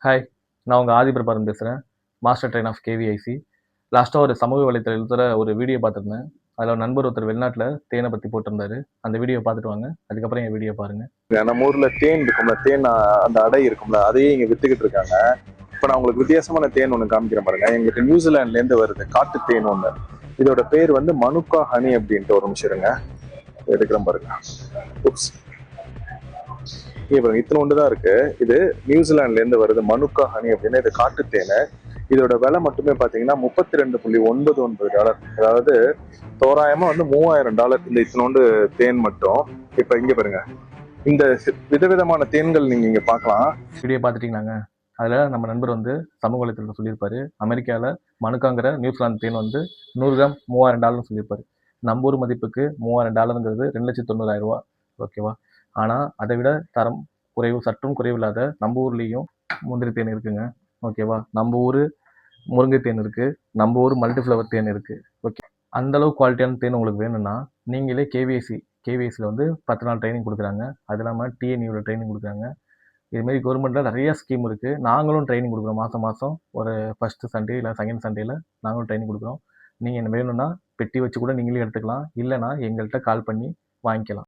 Hi, நான் உங்கள் ஆதிபிரபாரன் பேசுகிறேன். Master train of KVIC. லாஸ்ட்டாக ஒரு சமூக வலைத்தளத்தில் ஒரு வீடியோ பார்த்துருந்தேன். அதில் ஒரு நண்பர் ஒருத்தர் வெளிநாட்டில் தேனை பற்றி போட்டிருந்தாரு. அந்த வீடியோ பார்த்துட்டு வாங்க, அதுக்கப்புறம் என் வீடியோ பாருங்கள். நம்ம ஊரில் தேன் இருக்கும்ல, தேன் அந்த அடை இருக்கும்ல, அதையே இங்கே வித்துக்கிட்டு இருக்காங்க. இப்போ நான் உங்களுக்கு வித்தியாசமான தேன் ஒன்று காமிக்கிறேன் பாருங்க. எங்களுக்கு நியூசிலாண்ட்லேருந்து வருது காட்டு தேன் ஒன்று. இதோட பேர் வந்து மனுக்கா ஹனி அப்படின்ட்டு. ஒரு நிமிஷம் இருங்க, எடுக்கிறேன் பாருங்க. பாருங்க, இத்தனை ஒன்று தான் இருக்கு. இது நியூசிலாண்ட்ல இருந்து வருது மனுக்கா ஹனி அப்படின்னு. இது காட்டு தேனை. இதோட விலை மட்டுமே பாத்தீங்கன்னா $32.99. அதாவது தோராயமா வந்து $3000 இந்த இத்தனோண்டு தேன் மட்டும். இப்ப இங்க பாருங்க, இந்த விதவிதமான தேன்கள் நீங்க இங்க பார்க்கலாம். வீடியோ பார்த்துட்டீங்களாங்க? அதில் நம்ம நண்பர் வந்து சமூக வலைத்தளத்தில் சொல்லியிருப்பாரு, அமெரிக்காவில் மனுக்காங்கிற நியூசிலாந்து தேன் வந்து 100 கிராம் $3000 சொல்லியிருப்பாரு. நம்ம ஊர் மதிப்புக்கு $3000ங்கிறது 2,90,000 ஓகேவா? ஆனால் அதை விட தரம் குறைவு, சற்றும் குறைவில்லாத நம்ம ஊர்லேயும் முந்திரி தேன் இருக்குங்க. ஓகேவா? நம்ம ஊர் முருங்கை தேன் இருக்குது, நம்ம ஊர் மல்டிஃப்ளவர் தேன் இருக்குது. ஓகே, அந்தளவு குவாலிட்டியான தேன் உங்களுக்கு வேணும்னா நீங்களே கேவிஎஸ்சியில் வந்து 10 நாள் ட்ரைனிங் கொடுக்குறாங்க. அது இல்லாமல் டிஎன்யூவில் ட்ரைனிங் கொடுக்குறாங்க. இதுமாரி கவர்மெண்ட்டில் நிறைய ஸ்கீம் இருக்குது. நாங்களும் ட்ரைனிங் கொடுக்குறோம். மாதம் ஒரு ஃபஸ்ட்டு சண்டே இல்லை செகண்ட் சண்டேயில் நாங்களும் ட்ரைனிங் கொடுக்குறோம். நீங்கள் என்ன வேணும்னா பெட்டி வச்சு கூட நீங்களே எடுத்துக்கலாம், இல்லைனா எங்கள்கிட்ட கால் பண்ணி வாங்கிக்கலாம்.